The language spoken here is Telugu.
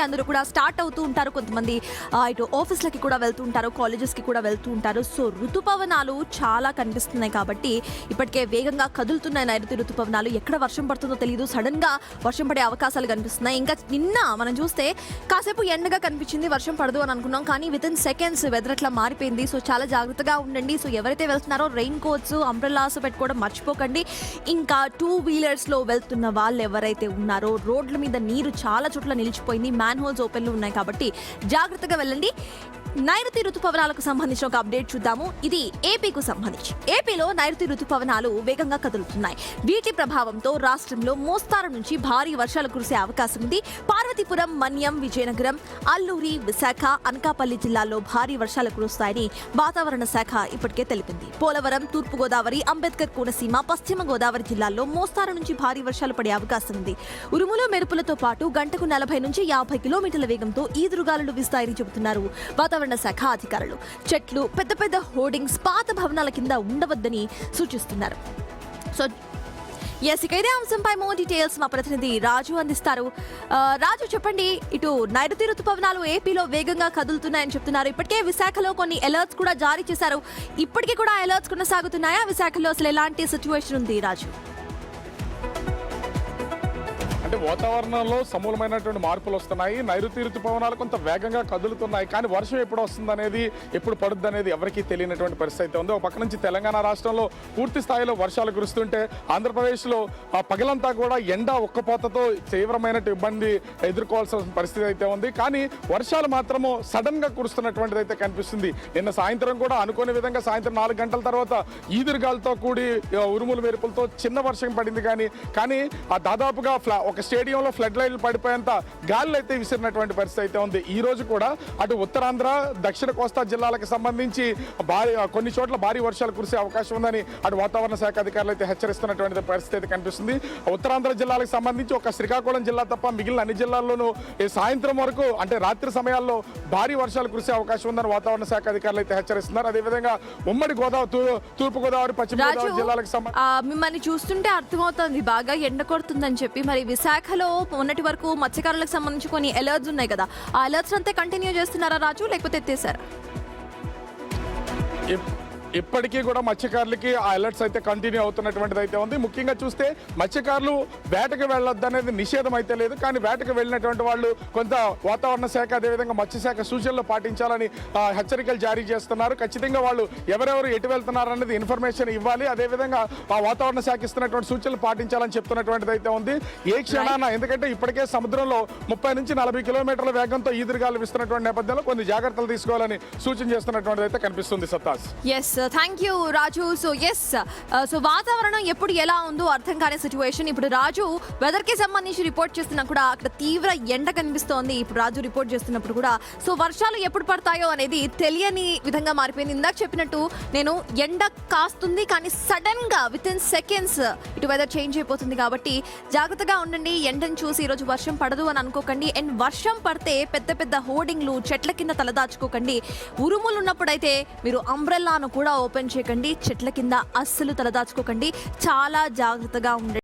అందరూ కూడా స్టార్ట్ అవుతూ ఉంటారు. కొంతమంది ఇటు ఆఫీస్లకి కూడా వెళ్తూ ఉంటారు, కాలేజెస్కి కూడా వెళ్తూ ఉంటారు. సో ఋతుపవనాలు చాలా కనిపిస్తున్నాయి కాబట్టి ఇప్పటికే వేగంగా కదులుతున్నాయి నైరుతి ఋతుపవనాలు. ఎక్కడ వర్షం పడుతుందో తెలియదు, సడన్ గా వర్షం పడే అవకాశాలు కనిపిస్తున్నాయి. ఇంకా నిన్న మనం చూస్తే కాసేపు ఎండగా కనిపించింది, వర్షం పడదు అని అనుకున్నాం, కానీ విత్ ఇన్ సెకండ్స్ వెదర్ అట్లా మారిపోయింది. సో చాలా జాగ్రత్తగా ఉండండి. సో ఎవరైతే వెళ్తున్నారో రెయిన్ కోట్స్, అంబ్రెల్లాస్ పెట్టుకోవడం మర్చిపోకండి. ఇంకా 2 వీలర్స్లో వెళ్తున్న వాళ్ళు ఎవరైతే ఉన్నారో రోడ్ల మీద నీరు చాలా చోట్ల నిలిచిపోయింది, మ్యాన్ హోల్స్ ఓపెన్లు ఉన్నాయి కాబట్టి జాగ్రత్తగా వెళ్ళండి. నైరుతి ఋతుపవనాలకు సంబంధించిన ఒక అప్డేట్ చూద్దాము. ఇది ఏపీకు సంబంధించి. ఏపీలో నైరుతి ఋతుపవనాలు వేగంగా కదులుతున్నాయి. వీటి ప్రభావంతో రాష్ట్రంలో మోస్తారు నుంచి భారీ వర్షాలు కురిసే అవకాశం ఉంది. పార్వతీపురం, మన్యం, విజయనగరం, అల్లూరి, విశాఖ, అనకాపల్లి జిల్లాల్లో భారీ వర్షాలు కురుస్తాయని వాతావరణ శాఖ ఇప్పటికే తెలిపింది. పోలవరం, తూర్పుగోదావరి, అంబేద్కర్ కోనసీమ, పశ్చిమ గోదావరి జిల్లాల్లో మోస్తారు నుంచి భారీ వర్షాలు పడే అవకాశం ఉంది. ఉరుములు, మెరుపులతో పాటు గంటకు 40 నుంచి 50 కిలోమీటర్ల వేగంతో ఈదురుగాలులు వీస్తాయని చెబుతున్నారు వాతావరణ శాఖ అధికారులు. చెట్లు, పెద్ద పెద్ద హోర్డింగ్స్ పాత భవనాల కింద ఉండవద్దని సూచిస్తున్నారు. సో ఇక ఇదే అంశంపై మోర్ డీటెయిల్స్ మా ప్రతినిధి రాజు అందిస్తారు. రాజు, చెప్పండి, ఇటు నైరుతి ఋతుపవనాలు ఏపీలో వేగంగా కదులుతున్నాయని చెప్తున్నారు. ఇప్పటికే విశాఖలో కొన్ని అలర్ట్స్ కూడా జారీ చేశారు. ఇప్పటికీ కూడా అలర్ట్స్ కొనసాగుతున్నాయా? విశాఖలో అసలు ఎలాంటి సిచ్యువేషన్ ఉంది రాజు? అంటే వాతావరణంలో సమూలమైనటువంటి మార్పులు వస్తున్నాయి. నైరుతి ఋతుపవనాలు కొంత వేగంగా కదులుతున్నాయి, కానీ వర్షం ఎప్పుడు వస్తుంది అనేది, ఎప్పుడు పడుద్ది అనేది ఎవరికీ తెలియనటువంటి పరిస్థితి అయితే ఉంది. ఒక పక్క నుంచి తెలంగాణ రాష్ట్రంలో పూర్తి స్థాయిలో వర్షాలు కురుస్తుంటే, ఆంధ్రప్రదేశ్లో పగలంతా కూడా ఎండ ఒక్కపోతతో తీవ్రమైన ఇబ్బంది ఎదుర్కోవాల్సిన పరిస్థితి అయితే ఉంది. కానీ వర్షాలు మాత్రము సడన్ గా కురుస్తున్నటువంటిది అయితే కనిపిస్తుంది. నిన్న సాయంత్రం కూడా అనుకోని విధంగా సాయంత్రం 4 గంటల తర్వాత ఈదురుగాలతో కూడి ఉరుములు మెరుపులతో చిన్న వర్షం పడింది. కానీ దాదాపుగా ఒక స్టేడియంలో ఫ్లడ్ లైట్లు పడిపోయేంత గాలులు అయితే విసిరినటువంటి పరిస్థితి అయితే ఉంది. ఈ రోజు కూడా అటు ఉత్తరాంధ్ర, దక్షిణ కోస్తా జిల్లాలకు సంబంధించి కొన్ని చోట్ల భారీ వర్షాలు కురిసే అవకాశం ఉందని అటు వాతావరణ శాఖ అధికారులు అయితే హెచ్చరిస్తున్నటువంటి పరిస్థితి అయితే కనిపిస్తుంది. ఉత్తరాంధ్ర జిల్లాలకు సంబంధించి ఒక శ్రీకాకుళం జిల్లా తప్ప మిగిలిన అన్ని జిల్లాల్లోనూ సాయంత్రం వరకు, అంటే రాత్రి సమయాల్లో భారీ వర్షాలు కురిసే అవకాశం ఉందని వాతావరణ శాఖ అధికారులు అయితే హెచ్చరిస్తున్నారు. అదేవిధంగా ఉమ్మడి గోదావరి, తూర్పు గోదావరి, పశ్చిమ గోదావరి జిల్లాలకు సంబంధించి మిమ్మల్ని చూస్తుంటే అర్థమవుతుంది బాగా ఎండ కొడుతుందని చెప్పి. మరి విశాఖలో మొన్నటి వరకు మత్స్యకారులకు సంబంధించి కొన్ని అలర్ట్స్ ఉన్నాయి కదా, ఆ అలర్ట్స్ అంతా కంటిన్యూ చేస్తున్నారా రాజు, లేకపోతే ఎత్తేసారా? ఇప్పటికీ కూడా మత్స్యకారులకి ఆ అలర్ట్స్ అయితే కంటిన్యూ అవుతున్నటువంటిది అయితే ఉంది. ముఖ్యంగా చూస్తే మత్స్యకారులు వేటకు వెళ్ళొద్దు అనేది నిషేధం అయితే లేదు, కానీ వేటకు వెళ్ళినటువంటి వాళ్ళు కొంత వాతావరణ శాఖ, అదేవిధంగా మత్స్యశాఖ సూచనలు పాటించాలని హెచ్చరికలు జారీ చేస్తున్నారు. ఖచ్చితంగా వాళ్ళు ఎవరెవరు ఎటు వెళ్తున్నారు అనేది ఇన్ఫర్మేషన్ ఇవ్వాలి. అదేవిధంగా ఆ వాతావరణ శాఖ ఇస్తున్నటువంటి సూచనలు పాటించాలని చెప్తున్నటువంటిది అయితే ఉంది. ఏ క్షణాన, ఎందుకంటే ఇప్పటికే సముద్రంలో 30 నుంచి 40 కిలోమీటర్ల వేగంతో ఈదురుగాలు ఇస్తున్నటువంటి నేపథ్యంలో కొన్ని జాగ్రత్తలు తీసుకోవాలని సూచన చేస్తున్నటువంటిది అయితే కనిపిస్తుంది. సత్తాస్. Thank you Raju. సో వాతావరణం ఎప్పుడు ఎలా ఉందో అర్థం కాని సిచ్యువేషన్. ఇప్పుడు రాజు వెదర్ కి సంబంధించి రిపోర్ట్ చేస్తున్నా కూడా అక్కడ తీవ్ర ఎండ కనిపిస్తోంది. ఇప్పుడు రాజు రిపోర్ట్ చేస్తున్నప్పుడు కూడా సో వర్షాలు ఎప్పుడు పడతాయో అనేది తెలియని విధంగా మారిపోయింది. ఇందాక చెప్పినట్టు నేను ఎండ కాస్తుంది, కానీ సడన్ గా విత్ ఇన్ సెకండ్స్ ఇటు వెదర్ చేంజ్ అయిపోతుంది. కాబట్టి జాగ్రత్తగా ఉండండి. ఎండను చూసి ఈరోజు వర్షం పడదు అని అనుకోకండి. అండ్ వర్షం పడితే పెద్ద పెద్ద హోర్డింగ్లు, చెట్ల కింద తలదాచుకోకండి. ఉరుములు ఉన్నప్పుడైతే మీరు అంబ్రెల్లాను కూడా ఓపెన్ చేయకండి. చెట్ల కింద అస్సలు తలదాచుకోకండి. చాలా జాగ్రత్తగా ఉండండి.